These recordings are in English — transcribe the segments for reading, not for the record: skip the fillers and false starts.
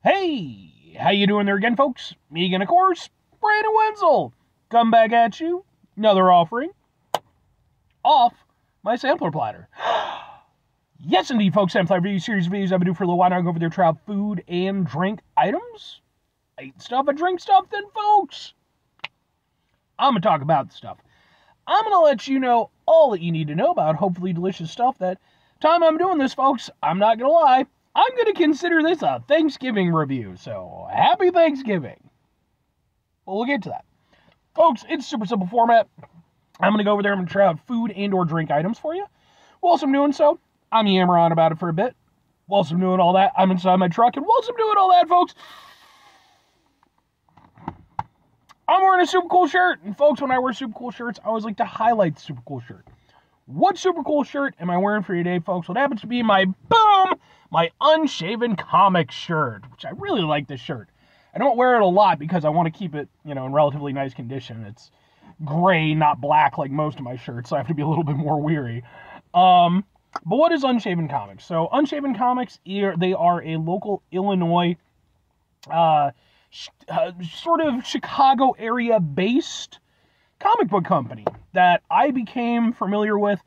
Hey, how you doing there again, folks? Me again, of course, Brandon Wenzel. Come back at you. Another offering off my sampler platter. Yes, indeed, folks. Sampler review series of videos I've been doing for a little while now. I go over their trial food and drink items. I eat stuff, I drink stuff, then, folks, I'm going to talk about the stuff. I'm going to let you know all that you need to know about hopefully delicious stuff. That time I'm doing this, folks, I'm not going to lie, I'm going to consider this a Thanksgiving review, so happy Thanksgiving. Well, we'll get to that. Folks, it's super simple format. I'm going to go over there, I'm going to try out food and or drink items for you. Whilst I'm doing so, I'm yammering on about it for a bit. Whilst I'm doing all that, I'm inside my truck, and whilst I'm doing all that, folks, I'm wearing a super cool shirt. And folks, when I wear super cool shirts, I always like to highlight the super cool shirt. What super cool shirt am I wearing for you today, folks? What happens to be my unshaven comic shirt, which I really like this shirt. I don't wear it a lot because I want to keep it, in relatively nice condition. It's gray, not black like most of my shirts, so I have to be a little bit more weary. But what is Unshaven Comics? So Unshaven Comics, they are a local Illinois, sort of Chicago area based comic book company that I became familiar with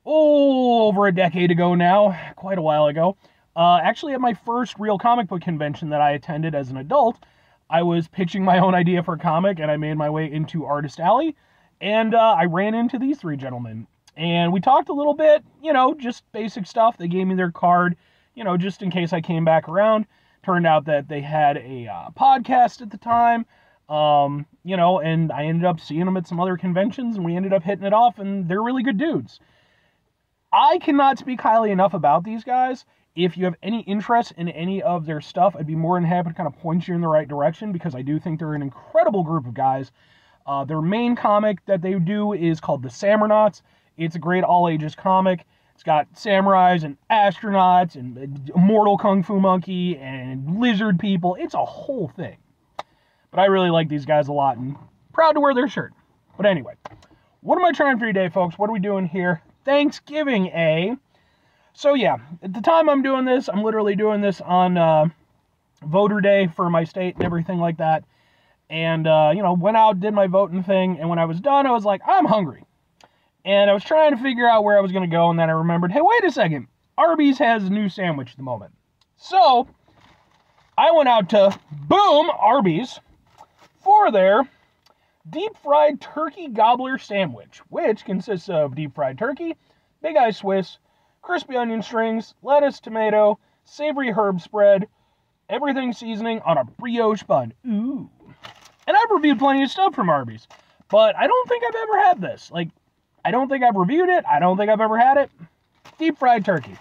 over a decade ago now, quite a while ago. Actually, at my first real comic book convention that I attended as an adult, I was pitching my own idea for a comic, and I made my way into Artist Alley, and I ran into these three gentlemen, and we talked a little bit, just basic stuff. They gave me their card, just in case I came back around. Turned out that they had a podcast at the time, and I ended up seeing them at some other conventions, and we ended up hitting it off, and they're really good dudes. I cannot speak highly enough about these guys. If you have any interest in any of their stuff, I'd be more than happy to kind of point you in the right direction, because I do think they're an incredible group of guys. Their main comic that they do is called The Samurnauts. It's a great all-ages comic. It's got samurais and astronauts and immortal kung fu monkey and lizard people. It's a whole thing. But I really like these guys a lot and proud to wear their shirt. But anyway, what am I trying for you today, folks? What are we doing here? Thanksgiving, eh? So yeah, at the time I'm doing this, I'm literally doing this on voter day for my state and everything like that. And, went out, did my voting thing, and when I was done, I was like, I'm hungry. And I was trying to figure out where I was going to go, and then I remembered, hey, wait a second, Arby's has a new sandwich at the moment. So, I went out to, Arby's, for their deep-fried turkey gobbler sandwich, which consists of deep-fried turkey, Big Eye Swiss, crispy onion strings, lettuce, tomato, savory herb spread, everything seasoning on a brioche bun. Ooh. And I've reviewed plenty of stuff from Arby's, but I don't think I've ever had this. I don't think I've reviewed it. I don't think I've ever had it. Deep-fried turkey.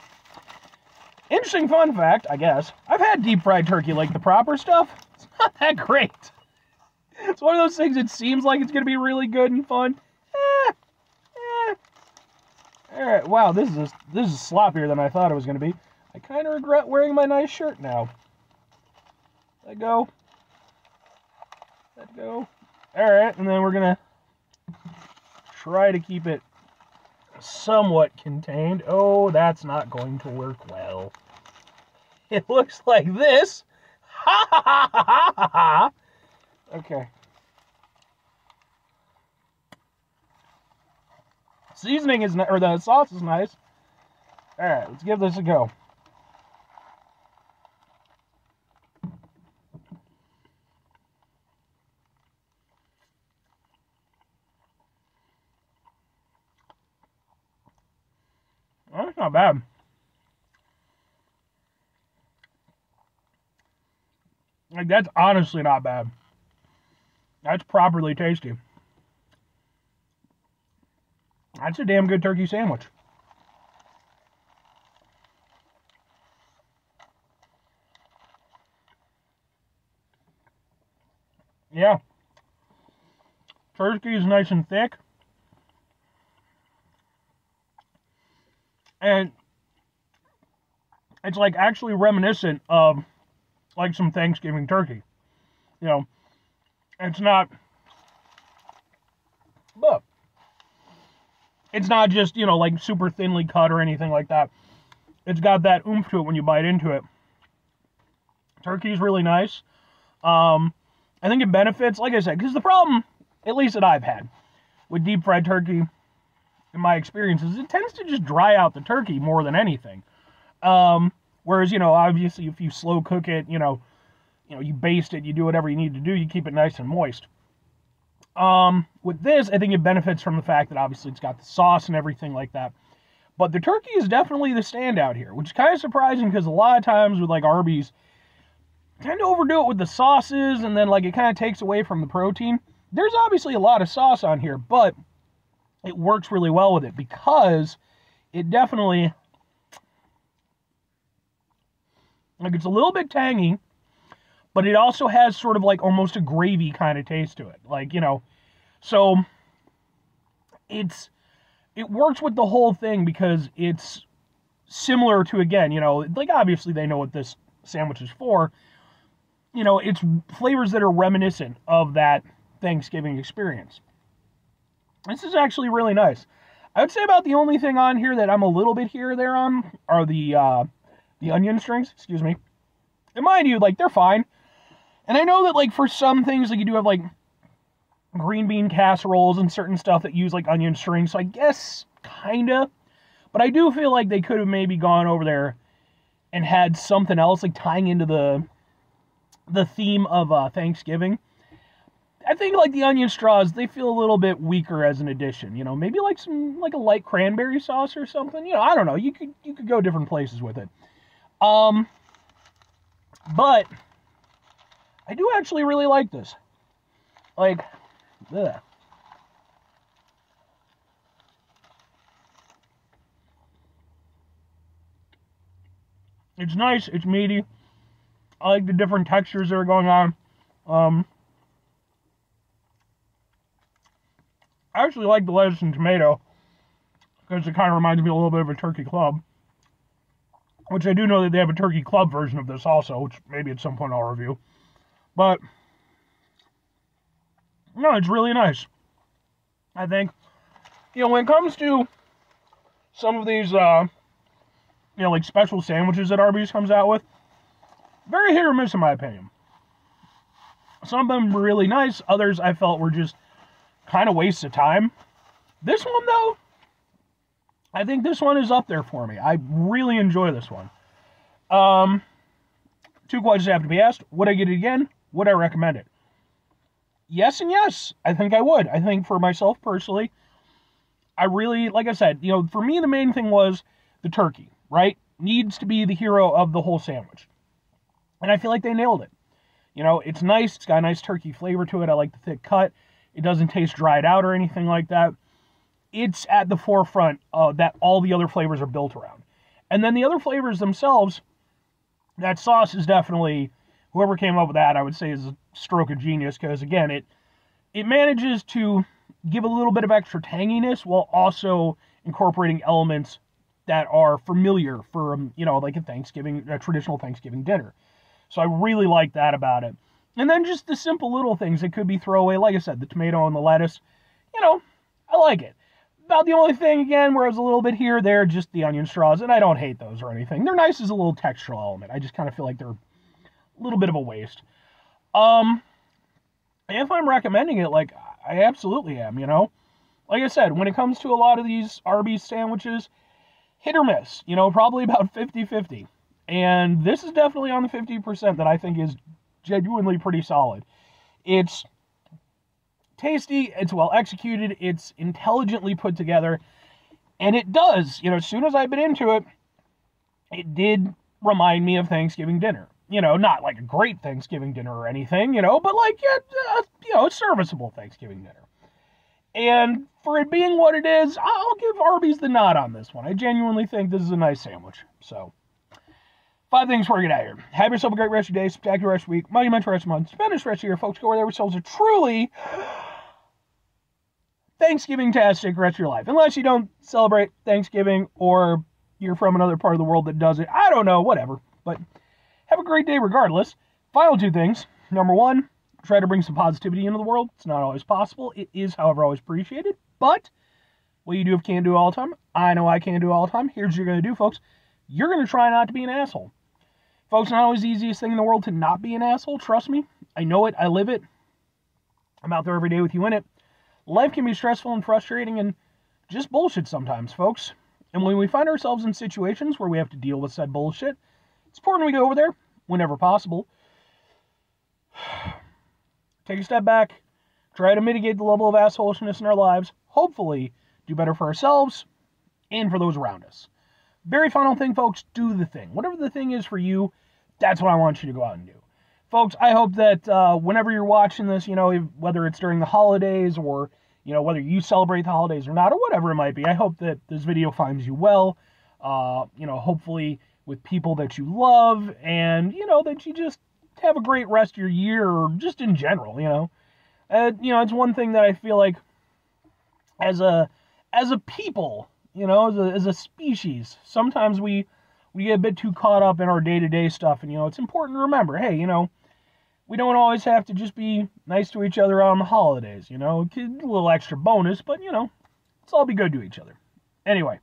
Interesting fun fact, I guess. I've had deep-fried turkey, like the proper stuff. It's not that great. It's one of those things, it seems like it's going to be really good and fun. Alright, wow, this is sloppier than I thought it was going to be. I kind of regret wearing my nice shirt now. Let go. Let go. Alright, and then we're going to try to keep it somewhat contained. Oh, that's not going to work well. It looks like this. Ha ha ha ha ha ha. Okay. Seasoning is or the sauce is nice. All right, let's give this a go. That's not bad. That's honestly not bad. That's properly tasty. That's a damn good turkey sandwich. Yeah. Turkey is nice and thick. And it's actually reminiscent of some Thanksgiving turkey. It's not, but it's not just, super thinly cut or anything like that. It's got that oomph to it when you bite into it. Turkey is really nice. I think it benefits, like I said, because the problem, at least that I've had, with deep fried turkey, in my experience, is it tends to just dry out the turkey more than anything. Whereas, obviously if you slow cook it, you baste it, you do whatever you need to do, you keep it nice and moist. With this, I think it benefits from the fact that obviously it's got the sauce and everything like that. But the turkey is definitely the standout here, which is kind of surprising because a lot of times with like Arby's, tend to overdo it with the sauces and then like it kind of takes away from the protein. There's obviously a lot of sauce on here, but it works really well with it because it definitely, like, it's a little bit tangy, but it also has sort of like almost a gravy kind of taste to it. Like, so it works with the whole thing because it's similar to, again, like obviously they know what this sandwich is for. It's flavors that are reminiscent of that Thanksgiving experience. This is actually really nice. I would say about the only thing on here that I'm a little bit here or there on are the onion strings, excuse me. And mind you, like, they're fine. And I know that, like, for some things, like, you do have, like, green bean casseroles and certain stuff that use, like, onion strings. So I guess, kinda. But I do feel like they could have maybe gone over there and had something else, like, tying into the theme of Thanksgiving. I think, like, the onion straws, they feel a little bit weaker as an addition. Maybe, like, a light cranberry sauce or something. I don't know. You could go different places with it. But I do actually really like this. Like, ugh. It's nice. It's meaty. I like the different textures that are going on. I actually like the lettuce and tomato because it kind of reminds me a little bit of a turkey club. Which I do know that they have a turkey club version of this also, which maybe at some point I'll review. But, no, it's really nice. I think, when it comes to some of these, like special sandwiches that Arby's comes out with, very hit or miss in my opinion. Some of them were really nice, others I felt were just kind of wastes of time. This one, though, I think this one is up there for me. I really enjoy this one. Two questions have to be asked. Would I get it again? Would I recommend it? Yes and yes. I think I would. I think for myself personally, I really, like I said, for me the main thing was the turkey, right? Needs to be the hero of the whole sandwich. And I feel like they nailed it. It's nice. It's got a nice turkey flavor to it. I like the thick cut. It doesn't taste dried out or anything like that. It's at the forefront that all the other flavors are built around. And then the other flavors themselves, that sauce is definitely, whoever came up with that, I would say is a stroke of genius, because again, it manages to give a little bit of extra tanginess while also incorporating elements that are familiar for, like a traditional Thanksgiving dinner. So I really like that about it. And then just the simple little things that could be throwaway, like I said, the tomato and the lettuce, I like it. About the only thing, again, where I was a little bit here, there, just the onion straws, and I don't hate those or anything. They're nice as a little textural element. I just kind of feel like they're a little bit of a waste. If I'm recommending it, like, I absolutely am, Like I said, when it comes to a lot of these Arby's sandwiches, hit or miss, probably about 50-50. And this is definitely on the 50% that I think is genuinely pretty solid. It's tasty, it's well executed, it's intelligently put together, and it does, as soon as I bit into it, it did remind me of Thanksgiving dinner. Not like a great Thanksgiving dinner or anything, but like, a serviceable Thanksgiving dinner. And for it being what it is, I'll give Arby's the nod on this one. I genuinely think this is a nice sandwich. So, 5 things before we get out of here. Have yourself a great rest of your day, spectacular rest of your week, monumental rest of your month, Spanish rest of your year, folks. Go where there yourselves a truly Thanksgiving-tastic rest of your life. Unless you don't celebrate Thanksgiving or you're from another part of the world that does it. I don't know, whatever. But have a great day regardless. Final 2 things. Number 1, try to bring some positivity into the world. It's not always possible. It is, however, always appreciated. But what you do if you can't do it all the time, I know I can't do it all the time. Here's what you're going to do, folks. You're going to try not to be an asshole. Folks, not always the easiest thing in the world to not be an asshole, trust me. I know it, I live it. I'm out there every day with you in it. Life can be stressful and frustrating and just bullshit sometimes, folks. And when we find ourselves in situations where we have to deal with said bullshit, it's important we go over there, whenever possible. Take a step back, try to mitigate the level of assholishness in our lives, hopefully do better for ourselves and for those around us. Very final thing, folks, do the thing. Whatever the thing is for you, that's what I want you to go out and do. Folks, I hope that whenever you're watching this, whether it's during the holidays or, whether you celebrate the holidays or not, or whatever it might be, I hope that this video finds you well, hopefully with people that you love, and, that you just have a great rest of your year, or just in general, it's one thing that I feel like as a people, as a species, sometimes we get a bit too caught up in our day-to-day stuff, and, it's important to remember, hey, we don't always have to just be nice to each other on the holidays, a little extra bonus, but, let's all be good to each other. Anyway,